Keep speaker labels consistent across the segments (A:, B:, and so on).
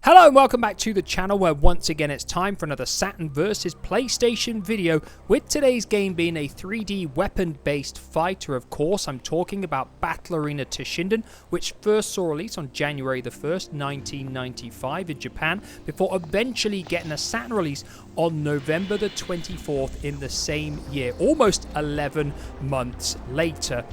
A: Hello and welcome back to the channel where once again it's time for another Saturn versus PlayStation video, with today's game being a 3D weapon based fighter. Of course, I'm talking about Battle Arena Toshinden, which first saw release on January the 1st, 1995 in Japan, before eventually getting a Saturn release on November the 24th in the same year, almost 11 months later.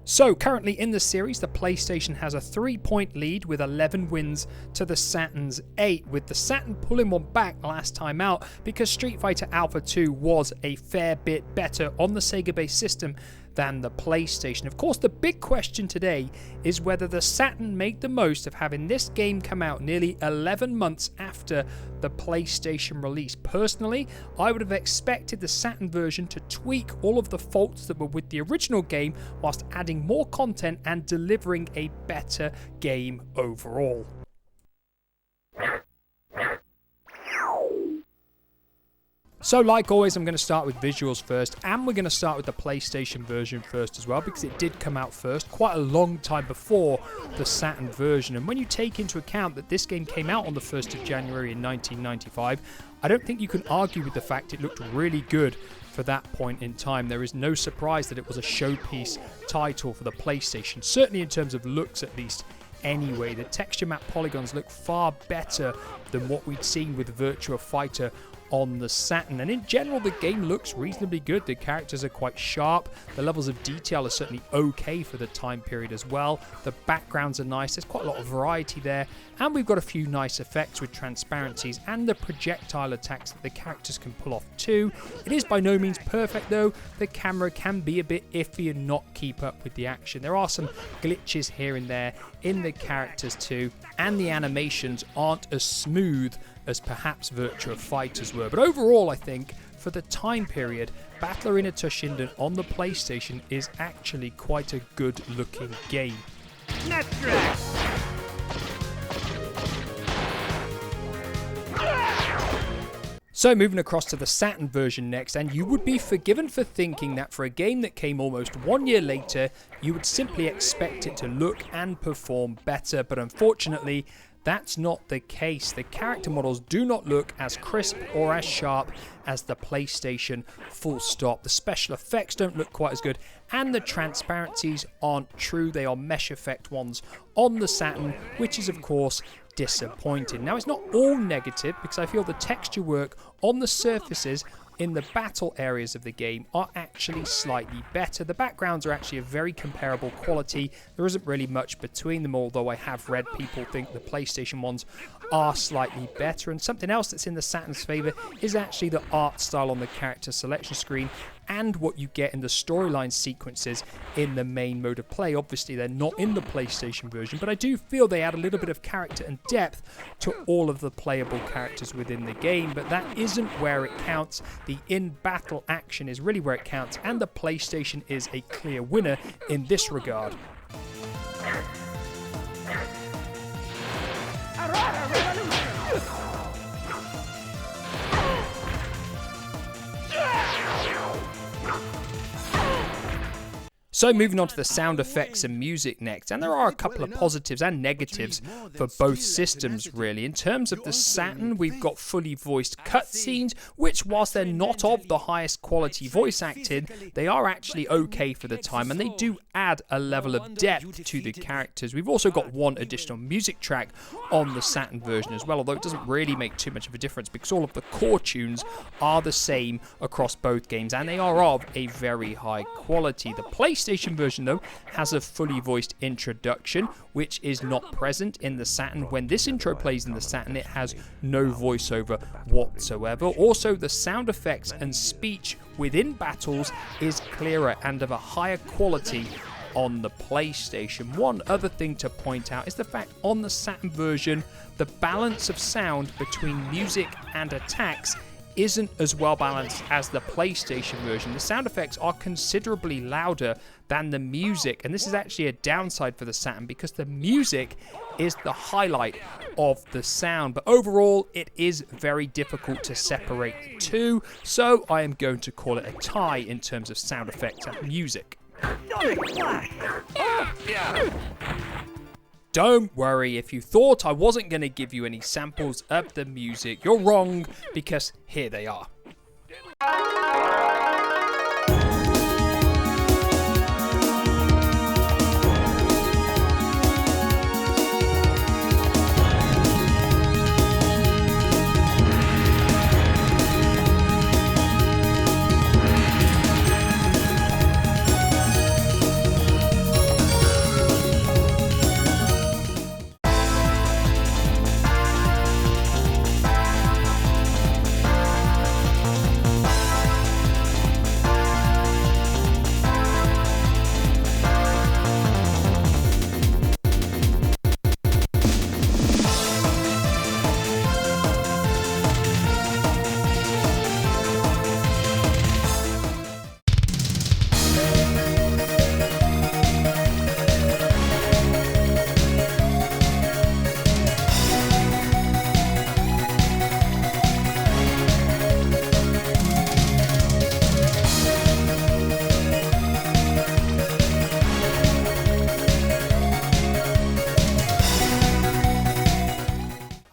A: So currently in the series, the PlayStation has a 3-point lead with 11 wins to the Saturn's 8, with the Saturn pulling one back last time out because Street Fighter Alpha 2 was a fair bit better on the Sega-based system than the PlayStation. Of course, the big question today is whether the Saturn made the most of having this game come out nearly 11 months after the PlayStation release. Personally, I would have expected the Saturn version to tweak all of the faults that were with the original game whilst adding more content and delivering a better game overall. So like always, I'm going to start with visuals first, and we're going to start with the PlayStation version first as well, because it did come out first quite a long time before the Saturn version. And when you take into account that this game came out on the 1st of January in 1995, I don't think you can argue with the fact it looked really good for that point in time. There is no surprise that it was a showpiece title for the PlayStation, certainly in terms of looks at least. Anyway, the texture map polygons look far better than what we'd seen with Virtua Fighter on the Saturn, and in general the game looks reasonably good. The characters are quite sharp, the levels of detail are certainly okay for the time period as well, the backgrounds are nice, there's quite a lot of variety there, and we've got a few nice effects with transparencies and the projectile attacks that the characters can pull off too. It is by no means perfect though, the camera can be a bit iffy and not keep up with the action. There are some glitches here and there in the characters too, and the animations aren't as smooth as perhaps Virtua Fighters were. But overall, I think, for the time period, Battle Arena Toshinden on the PlayStation is actually quite a good-looking game. So moving across to the Saturn version next, and you would be forgiven for thinking that for a game that came almost 1 year later, you would simply expect it to look and perform better, but unfortunately, that's not the case. The character models do not look as crisp or as sharp as the PlayStation, full stop. The special effects don't look quite as good, and the transparencies aren't true. They are mesh effect ones on the Saturn, which is of course disappointing. Now, it's not all negative, because I feel the texture work on the surfaces in the battle areas of the game are actually slightly better. The backgrounds are actually a very comparable quality. There isn't really much between them, although I have read people think the PlayStation ones are slightly better. And something else that's in the Saturn's favour is actually the art style on the character selection screen and what you get in the storyline sequences in the main mode of play. Obviously, they're not in the PlayStation version, but I do feel they add a little bit of character and depth to all of the playable characters within the game, but that isn't where it counts. The in-battle action is really where it counts, and the PlayStation is a clear winner in this regard. So moving on to the sound effects and music next, and there are a couple of positives and negatives for both systems really. In terms of the Saturn, we've got fully voiced cutscenes, which whilst they're not of the highest quality voice acting, they are actually okay for the time, and they do add a level of depth to the characters. We've also got one additional music track on the Saturn version as well, although it doesn't really make too much of a difference because all of the core tunes are the same across both games, and they are of a very high quality. The PlayStation version though has a fully voiced introduction, which is not present in the Saturn. When this intro plays in the Saturn, it has no voiceover whatsoever. Also, the sound effects and speech within battles is clearer and of a higher quality on the PlayStation. One other thing to point out is the fact on the Saturn version, the balance of sound between music and attacks isn't as well balanced as the PlayStation version. The sound effects are considerably louder than the music, and this is actually a downside for the Saturn because the music is the highlight of the sound. But overall, it is very difficult to separate the two, so I am going to call it a tie in terms of sound effects and music. Don't worry, if you thought I wasn't going to give you any samples of the music, you're wrong, because here they are.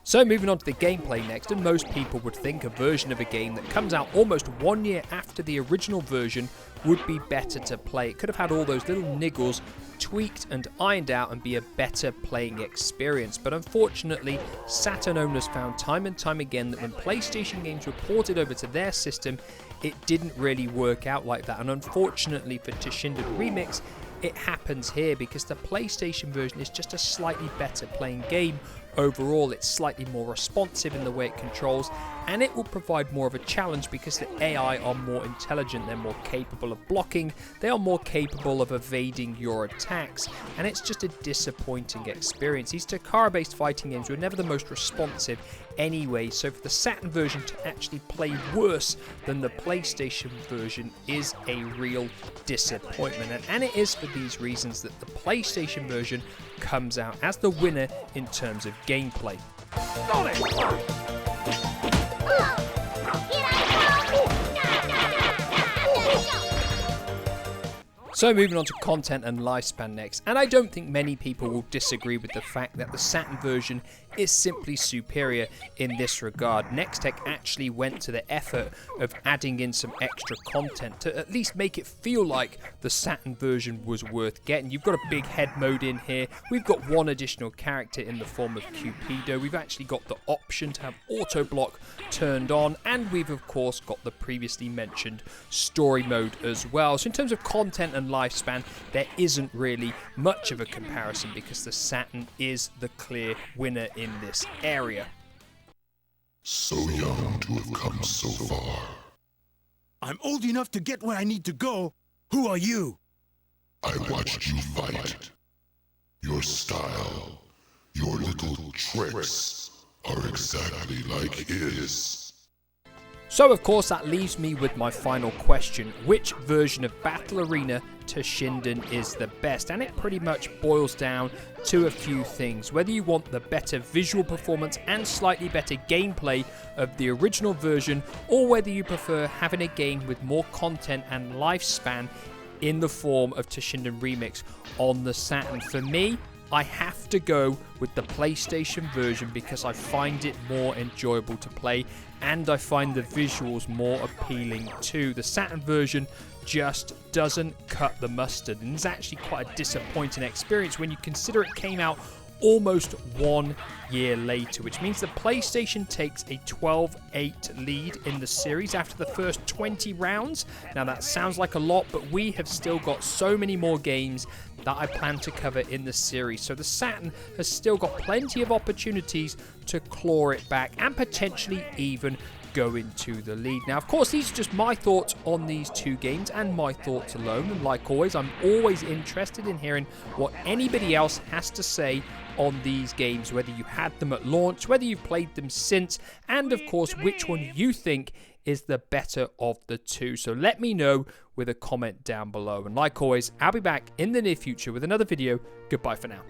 A: So moving on to the gameplay next, and most people would think a version of a game that comes out almost 1 year after the original version would be better to play. It could have had all those little niggles tweaked and ironed out and be a better playing experience. But unfortunately, Saturn owners found time and time again that when PlayStation games were ported over to their system, it didn't really work out like that. And unfortunately for Toshinden Remix, it happens here because the PlayStation version is just a slightly better playing game. Overall, it's slightly more responsive in the way it controls, and it will provide more of a challenge because the AI are more intelligent, they're more capable of blocking, they are more capable of evading your attacks, and it's just a disappointing experience. These Takara-based fighting games were never the most responsive anyway, so for the Saturn version to actually play worse than the PlayStation version is a real disappointment, and it is for these reasons that the PlayStation version comes out as the winner in terms of gameplay. So moving on to content and lifespan next, and I don't think many people will disagree with the fact that the Saturn version is simply superior in this regard. Nextech actually went to the effort of adding in some extra content to at least make it feel like the Saturn version was worth getting. You've got a big head mode in here, we've got one additional character in the form of Cupido, we've actually got the option to have auto block turned on, and we've of course got the previously mentioned story mode as well. So in terms of content and lifespan, there isn't really much of a comparison because the Saturn is the clear winner in this area.
B: So young to have come so far.
C: I'm old enough to get where I need to go. Who are you?
B: I watched you fight. Your style, your little tricks are exactly like his.
A: So of course that leaves me with my final question: which version of Battle Arena Toshinden is the best? And it pretty much boils down to a few things. Whether you want the better visual performance and slightly better gameplay of the original version, or whether you prefer having a game with more content and lifespan in the form of Toshinden Remix on the Saturn. For me, I have to go with the PlayStation version because I find it more enjoyable to play and I find the visuals more appealing too. The Saturn version just doesn't cut the mustard and is actually quite a disappointing experience when you consider it came out almost 1 year later, which means the PlayStation takes a 12-8 lead in the series after the first 20 rounds. Now that sounds like a lot, but we have still got so many more games that I plan to cover in the series, so the Saturn has still got plenty of opportunities to claw it back and potentially even go into the lead. Now, of course, these are just my thoughts on these two games and my thoughts alone, and like always, I'm always interested in hearing what anybody else has to say on these games, whether you had them at launch, whether you've played them since, and of course, which one you think is the better of the two. So let me know with a comment down below. And like always, I'll be back in the near future with another video. Goodbye for now.